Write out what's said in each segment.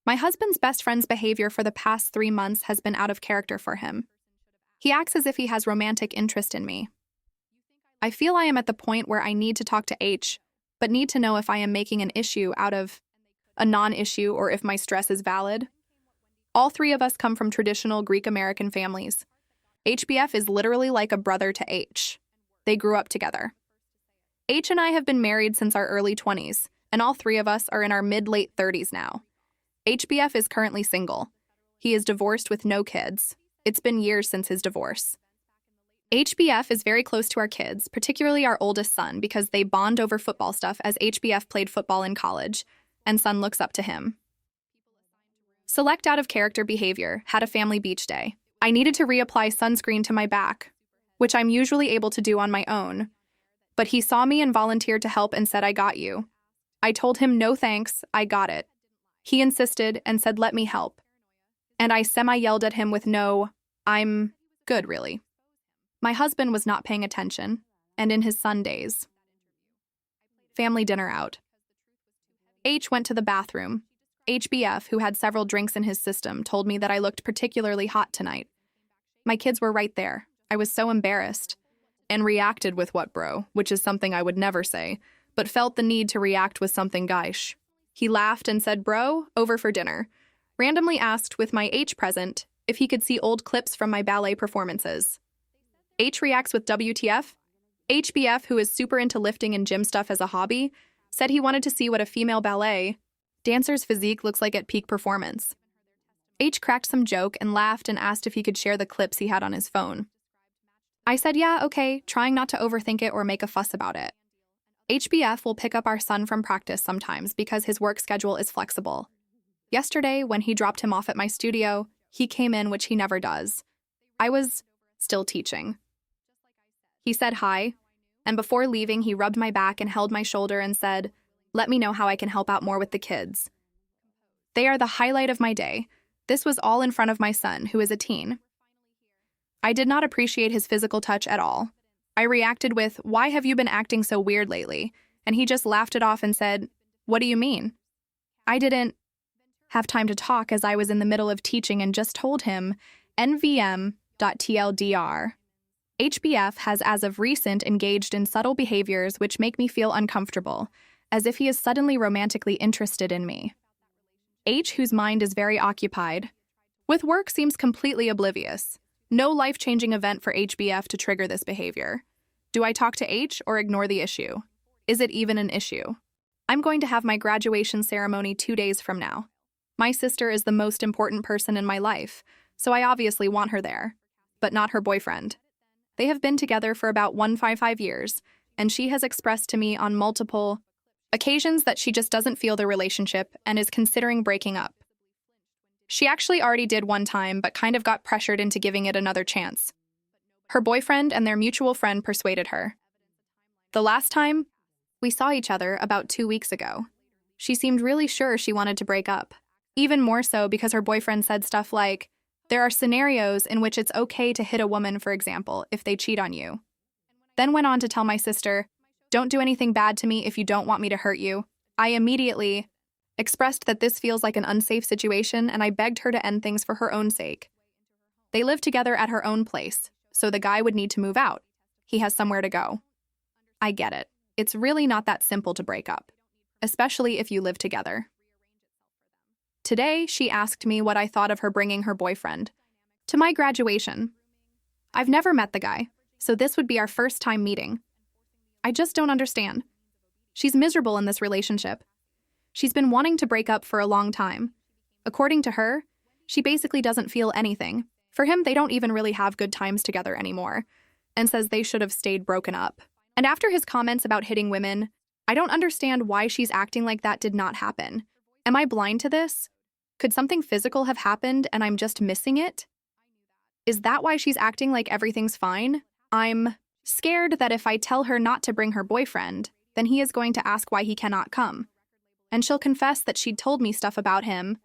My husband's best friend's behavior for the past 3 months has been out of character for him. He acts as if he has romantic interest in me. I feel I am at the point where I need to talk to H, but need to know if I am making an issue out of a non-issue or if my stress is valid. All three of us come from traditional Greek-American families. HBF is literally like a brother to H. They grew up together. H and I have been married since our early 20s, and all three of us are in our mid-late 30s now. HBF is currently single. He is divorced with no kids. It's been years since his divorce. HBF is very close to our kids, particularly our oldest son, because they bond over football stuff as HBF played football in college, and son looks up to him. Select out of character behavior, had a family beach day. I needed to reapply sunscreen to my back, which I'm usually able to do on my own, but he saw me and volunteered to help and said, "I got you." I told him, "No thanks, I got it." He insisted and said, "Let me help." And I semi-yelled at him with no, "I'm good, really." My husband was not paying attention, and in his son days. Family dinner out. H went to the bathroom. HBF, who had several drinks in his system, told me that I looked particularly hot tonight. My kids were right there. I was so embarrassed, and reacted with what, bro, which is something I would never say, but felt the need to react with something geish. He laughed and said, "Bro, over for dinner." Randomly asked, with my H present, if he could see old clips from my ballet performances. H reacts with WTF. HBF, who is super into lifting and gym stuff as a hobby, said he wanted to see what a female ballet dancer's physique looks like at peak performance. H cracked some joke and laughed and asked if he could share the clips he had on his phone. I said, "Yeah, okay," trying not to overthink it or make a fuss about it. HBF will pick up our son from practice sometimes because his work schedule is flexible. Yesterday, when he dropped him off at my studio, he came in, which he never does. I was still teaching. He said hi, and before leaving, he rubbed my back and held my shoulder and said, "Let me know how I can help out more with the kids." They are the highlight of my day. This was all in front of my son, who is a teen. I did not appreciate his physical touch at all. I reacted with, "Why have you been acting so weird lately?" And he just laughed it off and said, "What do you mean?" I didn't have time to talk as I was in the middle of teaching and just told him, NVM.TLDR. HBF has as of recent engaged in subtle behaviors which make me feel uncomfortable, as if he is suddenly romantically interested in me. H, whose mind is very occupied with work, seems completely oblivious. No life-changing event for HBF to trigger this behavior. Do I talk to H or ignore the issue? Is it even an issue? I'm going to have my graduation ceremony 2 days from now. My sister is the most important person in my life, so I obviously want her there, but not her boyfriend. They have been together for about 155 years, and she has expressed to me on multiple occasions that she just doesn't feel the relationship and is considering breaking up. She actually already did one time, but kind of got pressured into giving it another chance. Her boyfriend and their mutual friend persuaded her. The last time we saw each other, about 2 weeks ago, she seemed really sure she wanted to break up. Even more so because her boyfriend said stuff like, "There are scenarios in which it's okay to hit a woman, for example, if they cheat on you." Then went on to tell my sister, "Don't do anything bad to me if you don't want me to hurt you." I immediately expressed that this feels like an unsafe situation, and I begged her to end things for her own sake. They live together at her own place, so the guy would need to move out. He has somewhere to go. I get it. It's really not that simple to break up, especially if you live together. Today, she asked me what I thought of her bringing her boyfriend to my graduation. I've never met the guy, so this would be our first time meeting. I just don't understand. She's miserable in this relationship. She's been wanting to break up for a long time. According to her, she basically doesn't feel anything. For him, they don't even really have good times together anymore, and says they should have stayed broken up. And after his comments about hitting women, I don't understand why she's acting like that did not happen. Am I blind to this? Could something physical have happened and I'm just missing it? Is that why she's acting like everything's fine? I'm scared that if I tell her not to bring her boyfriend, then he is going to ask why he cannot come. And she'll confess that she'd told me stuff about him,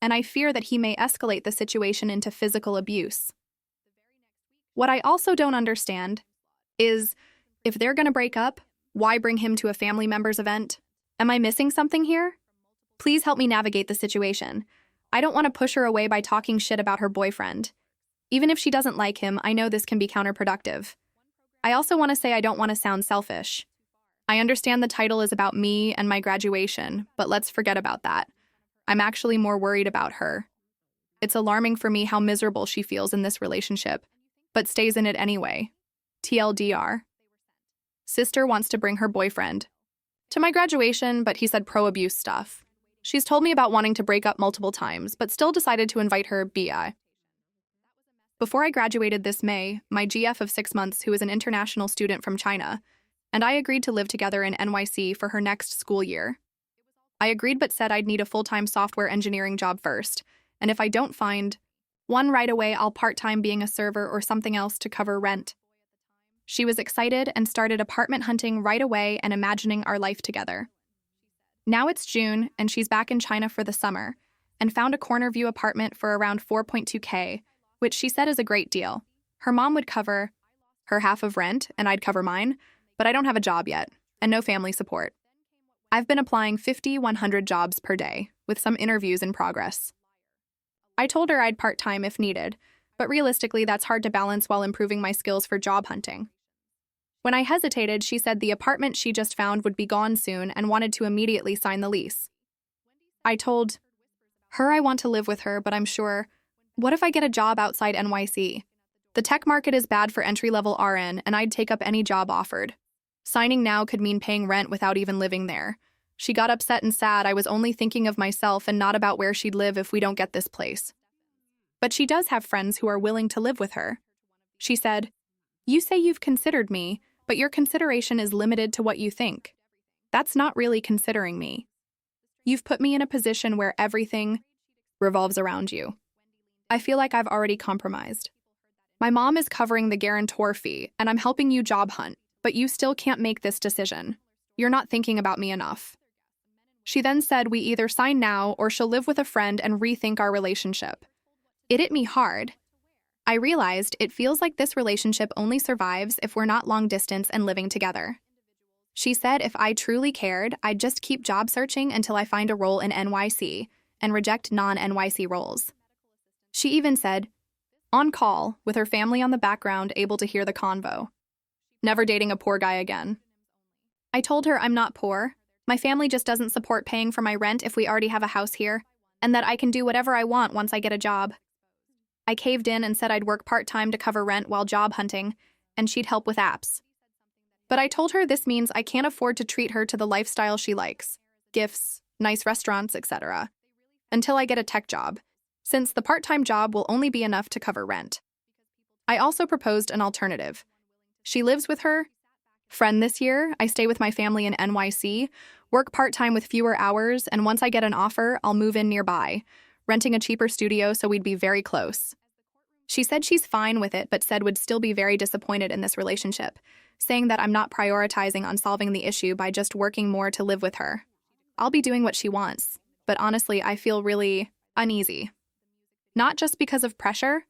and I fear that he may escalate the situation into physical abuse. What I also don't understand is, if they're going to break up, why bring him to a family member's event? Am I missing something here? Please help me navigate the situation. I don't want to push her away by talking shit about her boyfriend. Even if she doesn't like him, I know this can be counterproductive. I also want to say I don't want to sound selfish. I understand the title is about me and my graduation, but let's forget about that. I'm actually more worried about her. It's alarming for me how miserable she feels in this relationship, but stays in it anyway. TLDR. Sister wants to bring her boyfriend to my graduation, but he said pro-abuse stuff. She's told me about wanting to break up multiple times, but still decided to invite her BI. Before I graduated this May, my GF of 6 months, who is an international student from China, and I agreed to live together in NYC for her next school year. I agreed but said I'd need a full-time software engineering job first, and if I don't find one right away, I'll part-time being a server or something else to cover rent. She was excited and started apartment hunting right away and imagining our life together. Now it's June, and she's back in China for the summer, and found a corner view apartment for around 4.2K, which she said is a great deal. Her mom would cover her half of rent, and I'd cover mine, but I don't have a job yet, and no family support. I've been applying 100 jobs per day, with some interviews in progress. I told her I'd part-time if needed, but realistically that's hard to balance while improving my skills for job hunting. When I hesitated, she said the apartment she just found would be gone soon and wanted to immediately sign the lease. I told her I want to live with her, but I'm sure, what if I get a job outside NYC? The tech market is bad for entry-level RN, and I'd take up any job offered. Signing now could mean paying rent without even living there. She got upset and sad I was only thinking of myself and not about where she'd live if we don't get this place. But she does have friends who are willing to live with her. She said, "You say you've considered me, but your consideration is limited to what you think. That's not really considering me. You've put me in a position where everything revolves around you. I feel like I've already compromised. My mom is covering the guarantor fee, and I'm helping you job hunt, but you still can't make this decision. You're not thinking about me enough." She then said we either sign now or she'll live with a friend and rethink our relationship. It hit me hard. I realized it feels like this relationship only survives if we're not long distance and living together. She said if I truly cared, I'd just keep job searching until I find a role in NYC and reject non-NYC roles. She even said, on call, with her family on the background able to hear the convo. Never dating a poor guy again. I told her I'm not poor. My family just doesn't support paying for my rent if we already have a house here, and that I can do whatever I want once I get a job. I caved in and said I'd work part-time to cover rent while job hunting, and she'd help with apps. But I told her this means I can't afford to treat her to the lifestyle she likes, gifts, nice restaurants, etc., until I get a tech job, since the part-time job will only be enough to cover rent. I also proposed an alternative. She lives with her friend this year, I stay with my family in NYC, work part-time with fewer hours, and once I get an offer, I'll move in nearby, renting a cheaper studio so we'd be very close. She said she's fine with it, but said would still be very disappointed in this relationship, saying that I'm not prioritizing on solving the issue by just working more to live with her. I'll be doing what she wants, but honestly, I feel really uneasy. Not just because of pressure,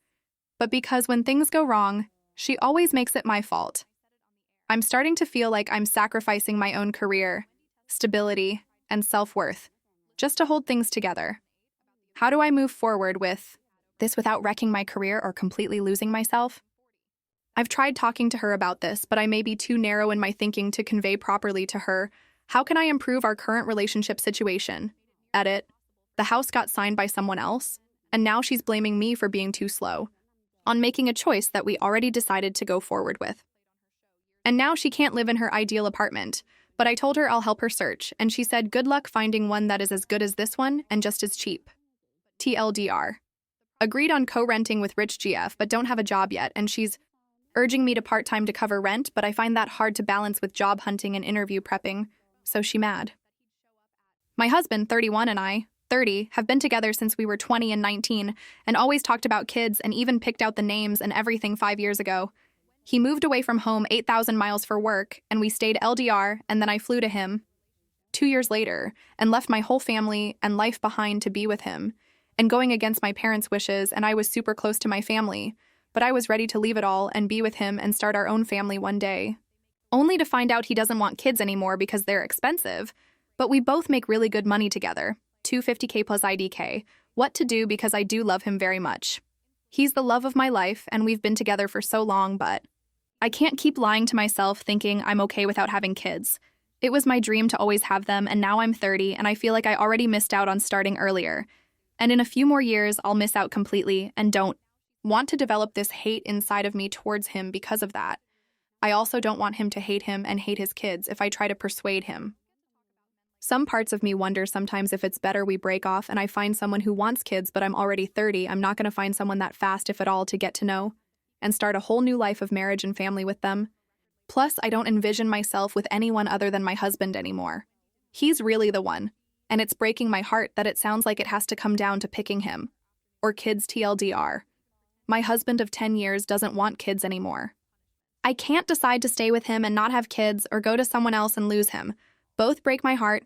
but because when things go wrong, she always makes it my fault. I'm starting to feel like I'm sacrificing my own career, stability, and self-worth, just to hold things together. How do I move forward with this without wrecking my career or completely losing myself? I've tried talking to her about this, but I may be too narrow in my thinking to convey properly to her. How can I improve our current relationship situation? Edit. The house got signed by someone else, and now she's blaming me for being too slow on making a choice that we already decided to go forward with. And now she can't live in her ideal apartment, but I told her I'll help her search, and she said good luck finding one that is as good as this one and just as cheap. TLDR. Agreed on co-renting with Rich GF, but don't have a job yet, and she's urging me to part-time to cover rent, but I find that hard to balance with job hunting and interview prepping, so she mad. My husband, 31, and I, 30, have been together since we were 20 and 19, and always talked about kids and even picked out the names and everything 5 years ago. He moved away from home 8,000 miles for work, and we stayed LDR, and then I flew to him 2 years later and left my whole family and life behind to be with him, and going against my parents' wishes, and I was super close to my family, but I was ready to leave it all and be with him and start our own family one day. Only to find out he doesn't want kids anymore because they're expensive, but we both make really good money together, $250K plus IDK, what to do because I do love him very much. He's the love of my life, and we've been together for so long, but I can't keep lying to myself thinking I'm okay without having kids. It was my dream to always have them, and now I'm 30, and I feel like I already missed out on starting earlier. And in a few more years, I'll miss out completely and don't want to develop this hate inside of me towards him because of that. I also don't want him to hate him and hate his kids if I try to persuade him. Some parts of me wonder sometimes if it's better we break off and I find someone who wants kids, but I'm already 30. I'm not going to find someone that fast, if at all, to get to know and start a whole new life of marriage and family with them. Plus, I don't envision myself with anyone other than my husband anymore. He's really the one, and it's breaking my heart that it sounds like it has to come down to picking him. Or kids TLDR. My husband of 10 years doesn't want kids anymore. I can't decide to stay with him and not have kids or go to someone else and lose him. Both break my heart,